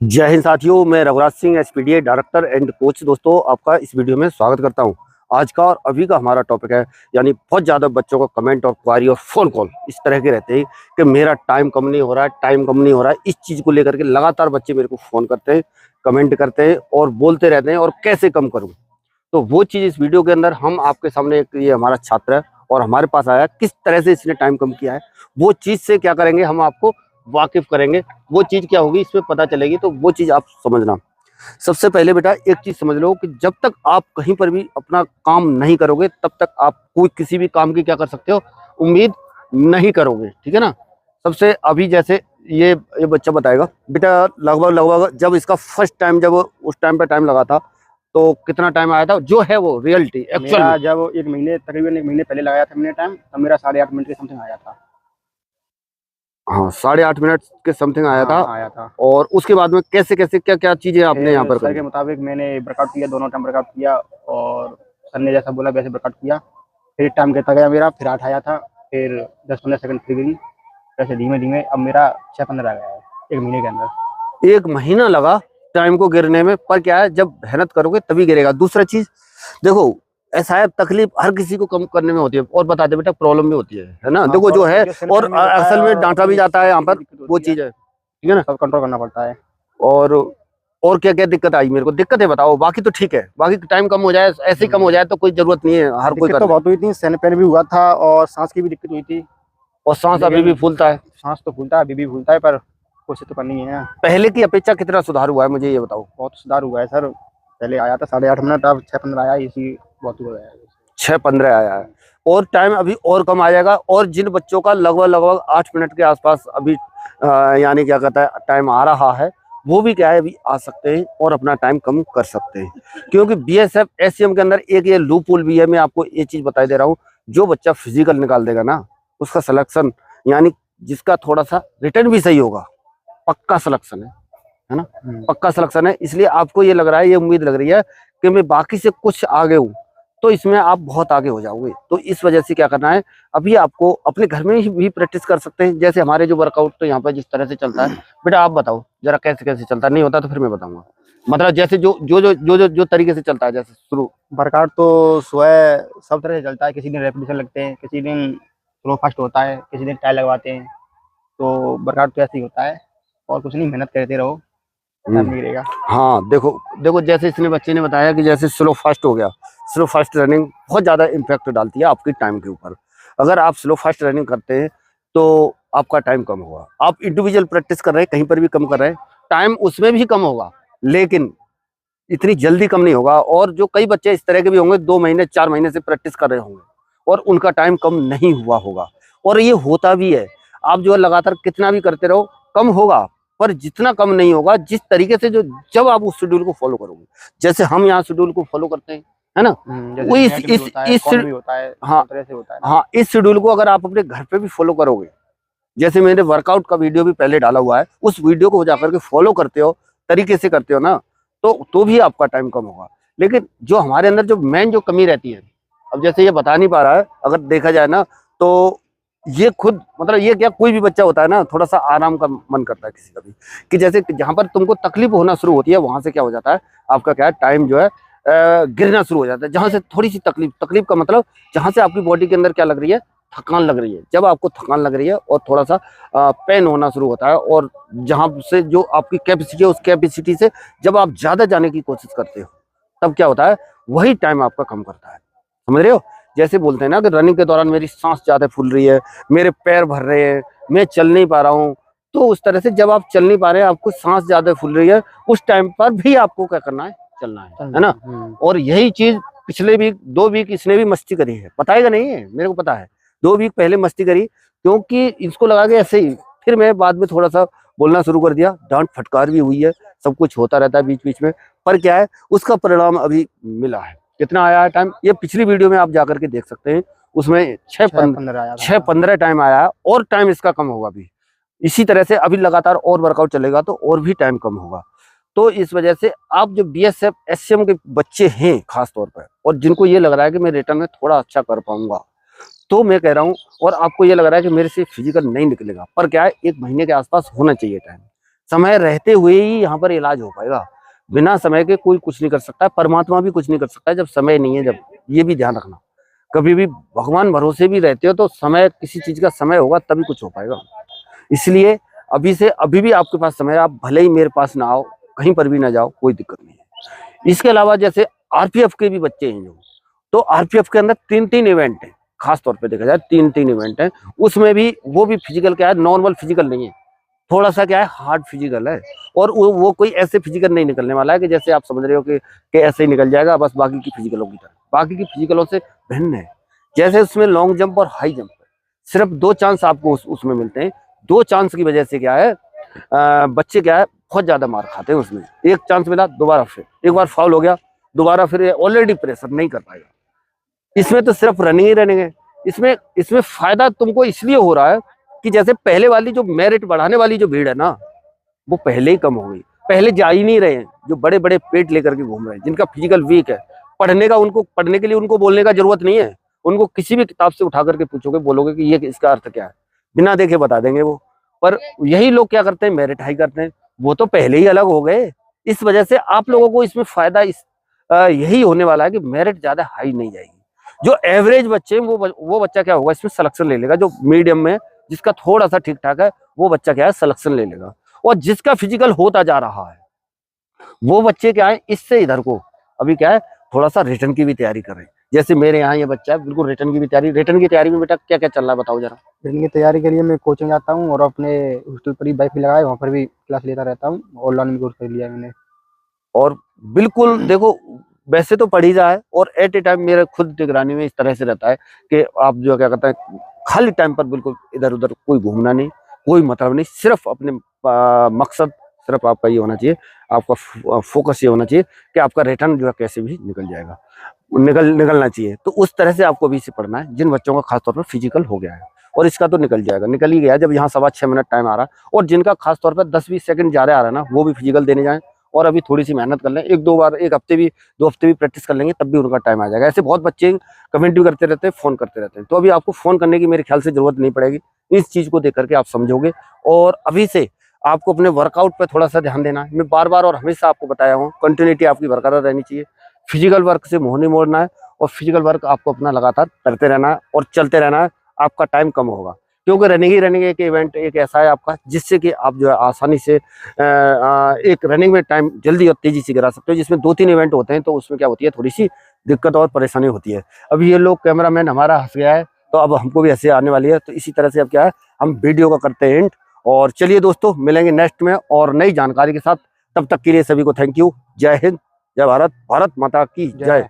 जय हिंद साथियों, मैं Raghuraj Singh SPDA director and coach दोस्तों आपका इस वीडियो में स्वागत करता हूं। आज का और अभी का हमारा टॉपिक है, यानी बहुत ज़्यादा बच्चों का कमेंट और क्वारी और फ़ोन कॉल इस तरह के रहते हैं कि मेरा टाइम कम नहीं हो रहा है, टाइम कम नहीं हो रहा है। इस चीज़ को लेकर के लगातार बच्चे मेरे को फ़ोन करते हैं, कमेंट करते हैं और बोलते रहते हैं और कैसे कम करूँ। तो वो चीज़ इस वीडियो के अंदर हम आपके सामने, एक ये हमारा छात्र है और हमारे पास आया, किस तरह से इसने टाइम कम किया है, वो चीज़ से क्या करेंगे हम आपको वाकिफ करेंगे। वो चीज़ क्या होगी इसमें पता चलेगी, तो वो चीज़ आप समझना। सबसे पहले बेटा एक चीज़ समझ लो कि जब तक आप कहीं पर भी अपना काम नहीं करोगे तब तक आप कोई किसी भी काम की क्या कर सकते हो, उम्मीद नहीं करोगे। ठीक है ना। सबसे अभी जैसे ये बच्चा बताएगा बेटा, लगभग जब इसका फर्स्ट टाइम, जब उस टाइम पे टाइम लगा था तो कितना टाइम आया था जो है वो रियलिटी एक्चुअल में? जब तकरीबन एक महीने पहले लगाया था मैंने टाइम, तब मेरा 8.5 मिनट के समथिंग आया था। हाँ, 8.5 मिनट के समथिंग आया था। आया था। और उसके बाद में कैसे कैसे क्या क्या चीजें आपने यहाँ पर सर के करी? मुताबिक मैंने वर्कआउट किया, दोनों टाइम वर्कआउट किया और सर ने जैसा बोला वैसे वर्कआउट किया। फिर टाइम कहता गया मेरा, फिर 8 आया था, फिर 10-15 सेकंड फिर गिरी। वैसे धीमे धीमे अब मेरा 6-15 आ गया है एक महीने के अंदर। एक महीना लगा टाइम को गिरने में, पर क्या है जब मेहनत करोगे तभी गिरेगा। दूसरा चीज देखो, ऐसा है तकलीफ हर किसी को कम करने में होती है, और बता दे बेटा प्रॉब्लम भी होती है ना। देखो जो है, और असल में डांटा भी जाता है यहाँ पर, वो चीज है। ठीक है ना। सब कंट्रोल करना पड़ता है। और क्या क्या दिक्कत आई मेरे को? दिक्कत है बताओ, बाकी तो ठीक है, बाकी टाइम कम हो जाए, ऐसे ही कम हो जाए तो कोई जरूरत नहीं है, हर कोई दिक्कत तो बहुत हुई थी, सहन पैन भी हुआ था और सांस की भी दिक्कत हुई थी। और सांस अभी भी फूलता है? सांस तो फूलता है, अभी भी फूलता है, पर कोशिश तो करनी है। पहले की अपेक्षा कितना सुधार हुआ है मुझे ये बताओ। बहुत सुधार हुआ है सर। पहले आया था 8.5 मिनट, अब 6-15 आया, इसी बहुत हुआ है। 6-15 आया है और टाइम अभी और कम आ जाएगा। और जिन बच्चों का लगभग 8 मिनट के आसपास अभी यानी क्या कहता है टाइम आ रहा है, वो भी क्या है अभी आ सकते हैं और अपना टाइम कम कर सकते हैं। क्योंकि बीएसएफ एससीएम के अंदर एक ये लूप होल भी है। मैं आपको ये चीज बता दे रहा हूँ, जो बच्चा फिजिकल निकाल देगा ना, उसका सिलेक्शन, यानी जिसका थोड़ा सा रिटर्न भी सही होगा, पक्का सिलेक्शन है ना, पक्का सिलेक्शन है। इसलिए आपको ये लग रहा है, ये उम्मीद लग रही है कि मैं बाकी से कुछ आगे हूँ, तो इसमें आप बहुत आगे हो जाओगे। तो इस वजह से क्या करना है, अभी आपको अपने घर में ही भी प्रैक्टिस कर सकते हैं। जैसे हमारे जो वर्कआउट तो यहाँ पर जिस तरह से चलता है, बेटा आप बताओ जरा कैसे कैसे चलता है। नहीं होता तो फिर मैं बताऊंगा। मतलब जैसे जो तरीके से चलता है, जैसे शुरू वर्कआउट तो सुबह सब तरह से चलता है। किसी दिन रेपिटेशन लगते हैं, किसी दिन स्लो फास्ट होता है, किसी दिन टाइल लगवाते हैं। तो वर्कआउट तो ऐसे ही होता है, और कुछ नहीं, मेहनत करते रहो, टाइम नहीं गिरेगा। हाँ देखो देखो, जैसे इसने बच्चे ने बताया कि जैसे स्लो फास्ट हो गया, स्लो फास्ट रनिंग बहुत ज़्यादा इम्पैक्ट डालती है आपकी टाइम के ऊपर। अगर आप स्लो फास्ट रनिंग करते हैं तो आपका टाइम कम होगा। आप इंडिविजुअल प्रैक्टिस कर रहे हैं, कहीं पर भी कम कर रहे हैं, टाइम उसमें भी कम होगा, लेकिन इतनी जल्दी कम नहीं होगा। और जो कई बच्चे इस तरह के भी होंगे, 2 महीने 4 महीने से प्रैक्टिस कर रहे होंगे और उनका टाइम कम नहीं हुआ होगा। और ये होता भी है। आप जो है लगातार कितना भी करते रहो, कम होगा, पर जितना कम नहीं होगा जिस तरीके से, जो जब आप उस शेड्यूल को फॉलो करोगे, जैसे हम यहाँ शेड्यूल को फॉलो करते हैं, है ना, वो हाँ, इस शेड्यूल को अगर आप अपने घर पे भी फॉलो करोगे, जैसे मैंने वर्कआउट का वीडियो भी पहले डाला हुआ है, उस वीडियो को जाकर के फॉलो करते हो, तरीके से करते हो ना, तो भी आपका टाइम कम होगा। लेकिन जो हमारे अंदर जो मेन जो कमी रहती है, अब जैसे ये बता नहीं पा रहा है, अगर देखा जाए ना, तो ये खुद मतलब ये क्या, कोई भी बच्चा होता है ना, थोड़ा सा आराम का मन करता है किसी का भी, कि जैसे जहां पर तुमको तकलीफ होना शुरू होती है, वहां से क्या हो जाता है आपका, क्या है टाइम जो है गिरना शुरू हो जाता है। जहां से थोड़ी सी तकलीफ, तकलीफ का मतलब जहां से आपकी बॉडी के अंदर क्या लग रही है, थकान लग रही है। जब आपको थकान लग रही है और थोड़ा सा पेन होना शुरू होता है, और जहां से जो आपकी कैपेसिटी है, उस कैपेसिटी से जब आप ज्यादा जाने की कोशिश करते हो, तब क्या होता है, वही टाइम आपका कम करता है। समझ रहे हो? जैसे बोलते हैं ना कि रनिंग के दौरान मेरी सांस ज्यादा फूल रही है, मेरे पैर भर रहे हैं, मैं चल नहीं पा रहा हूँ, तो उस तरह से जब आप चल नहीं पा रहे हैं, आपको सांस ज्यादा फूल रही है, उस टाइम पर भी आपको क्या करना है, चलना है ना। और यही चीज पिछले वीक 2 वीक इसने भी मस्ती करी है, बताएगा नहीं है, मेरे को पता है। 2 वीक पहले मस्ती करी, क्योंकि इसको लगा के ऐसे ही, फिर मैं बाद में थोड़ा सा बोलना शुरू कर दिया, डांट फटकार भी हुई है, सब कुछ होता रहता है बीच बीच में, पर क्या है उसका परिणाम अभी मिला है। कितना आया है टाइम, ये पिछली वीडियो में आप जाकर के देख सकते हैं, उसमें 6-15 टाइम आया है, और टाइम इसका कम होगा अभी। इसी तरह से अभी लगातार और वर्कआउट चलेगा तो और भी टाइम कम होगा। तो इस वजह से आप जो बीएसएफ एससीएम के बच्चे हैं खास तौर पर, और जिनको ये लग रहा है कि मैं रिटर्न में थोड़ा अच्छा कर पाऊंगा, तो मैं कह रहा हूँ, और आपको ये लग रहा है कि मेरे से फिजिकल नहीं निकलेगा, पर क्या है 1 महीने के आसपास होना चाहिए टाइम। समय रहते हुए ही यहाँ पर इलाज हो पाएगा। बिना समय के कोई कुछ नहीं कर सकता है, परमात्मा भी कुछ नहीं कर सकता है जब समय नहीं है। जब ये भी ध्यान रखना, कभी भी भगवान भरोसे भी रहते हो तो समय, किसी चीज का समय होगा तभी कुछ हो पाएगा। इसलिए अभी से, अभी भी आपके पास समय है, आप भले ही मेरे पास ना आओ, कहीं पर भी ना जाओ, कोई दिक्कत नहीं है। इसके अलावा जैसे आरपीएफ के भी बच्चे हैं जो, तो आरपीएफ के अंदर 3 इवेंट है, खास तौर पे देखा जाए 3 इवेंट है। उसमें भी वो भी फिजिकल क्या है, नॉर्मल फिजिकल नहीं है, थोड़ा सा क्या है, हार्ड फिजिकल है। और वो कोई ऐसे फिजिकल नहीं निकलने वाला है कि जैसे आप समझ रहे हो कि ऐसे ही निकल जाएगा बस बाकी की फिजिकलों की तरह। बाकी की फिजिकलों से भिन्न है। जैसे उसमें लॉन्ग जंप और हाई जंप है, सिर्फ 2 चांस आपको उसमें मिलते हैं। 2 चांस की वजह से क्या है, बच्चे क्या है, बहुत ज्यादा मार खाते हैं उसमें। एक चांस मिला, दोबारा फिर एक बार फाउल हो गया, दोबारा फिर ऑलरेडी प्रेशर नहीं कर पाएगा। इसमें तो सिर्फ रनिंग ही रनिंग है। इसमें इसमें फायदा तुमको इसलिए हो रहा है कि जैसे पहले वाली जो मेरिट बढ़ाने वाली जो भीड़ है ना, वो पहले ही कम हो गई। पहले जा ही नहीं रहे हैं, जो बड़े बड़े पेट लेकर के घूम रहे हैं, जिनका फिजिकल वीक है। पढ़ने का, उनको पढ़ने के लिए उनको बोलने का जरूरत नहीं है। उनको किसी भी किताब से उठा करके पूछोगे, बोलोगे कि ये इसका अर्थ क्या है, बिना देखे बता देंगे वो। पर यही लोग क्या करते हैं, मेरिट हाई करते हैं। वो तो पहले ही अलग हो गए। इस वजह से आप लोगों को इसमें फायदा यही होने वाला है कि मेरिट ज्यादा हाई नहीं जाएगी। जो एवरेज बच्चे हैं, वो बच्चा क्या होगा, इसमें सिलेक्शन ले लेगा। जो मीडियम में, जिसका थोड़ा सा ठीक ठाक है, वो बच्चा क्या है, सिलेक्शन ले लेगा। और जिसका फिजिकल होता जा रहा है, वो बच्चे क्या है, इससे इधर को अभी क्या है, थोड़ा सा रिटर्न की भी तैयारी कर रहे हैं। जैसे मेरे यहाँ ये बच्चा है, बिल्कुल रिटर्न की भी तैयारी। रिटर्न की तैयारी में बेटा क्या क्या चल रहा है, बताओ जरा। रिटर्न की तैयारी के लिए मैं कोचिंग जाता हूँ और अपने हॉस्टल पर ही बाइक भी लगाए, वहाँ पर भी क्लास लेता रहता हूँ। ऑनलाइन भी कोर्स कर लिया है मैंने। और बिल्कुल देखो, वैसे तो पढ़ ही रहा है, और एट ए टाइम मेरे खुद निगरानी में इस तरह से रहता है कि आप जो क्या कहते हैं, खाली टाइम पर बिल्कुल इधर उधर कोई घूमना नहीं, कोई मतलब नहीं। सिर्फ अपने मकसद, सिर्फ आपका ये होना चाहिए, आपका फोकस ये होना चाहिए कि आपका रिटर्न जो है कैसे भी निकल जाएगा, निकलना चाहिए। तो उस तरह से आपको भी इसे पढ़ना है। जिन बच्चों का खासतौर पर फिजिकल हो गया है, और इसका तो निकल जाएगा, निकल ही गया जब यहाँ 6.25 मिनट टाइम आ रहा है। और जिनका खासतौर पर 10-20 सेकंड ज्यादा आ रहा है ना, वो भी फिजिकल देने जाएं। और अभी थोड़ी सी मेहनत कर लें, 1-2 बार, 1 हफ्ते भी, 2 हफ्ते भी प्रैक्टिस कर लेंगे, तब भी उनका टाइम आ जाएगा। ऐसे बहुत बच्चे कमेंट भी करते रहते हैं, फोन करते रहते हैं। तो अभी आपको फोन करने की मेरे ख्याल से जरूरत नहीं पड़ेगी। इस चीज को देख करके आप समझोगे। और अभी से आपको अपने वर्कआउट पे थोड़ा सा ध्यान देना है। मैं बार बार और हमेशा आपको बताया हूँ, कंटिन्यूटी आपकी बरकरार रहनी चाहिए। फिजिकल वर्क से मुंह नहीं मोड़ना है, और फिजिकल वर्क आपको अपना लगातार करते रहना है और चलते रहना है। आपका टाइम कम होगा, क्योंकि रनिंग एक इवेंट एक ऐसा है आपका, जिससे कि आप जो है आसानी से एक रनिंग में टाइम जल्दी और तेजी से गिरा सकते हो। जिसमें 2-3 इवेंट होते हैं, तो उसमें क्या होती है, थोड़ी सी दिक्कत और परेशानी होती है। अब ये लोग, कैमरामैन हमारा हंस गया है, तो अब हमको भी हंसी आने वाली है। तो इसी तरह से अब क्या है, हम वीडियो का करते हैं एंड। और चलिए दोस्तों, मिलेंगे नेक्स्ट में और नई जानकारी के साथ। तब तक के लिए सभी को थैंक यू। जय हिंद, जय भारत, भारत माता की जय।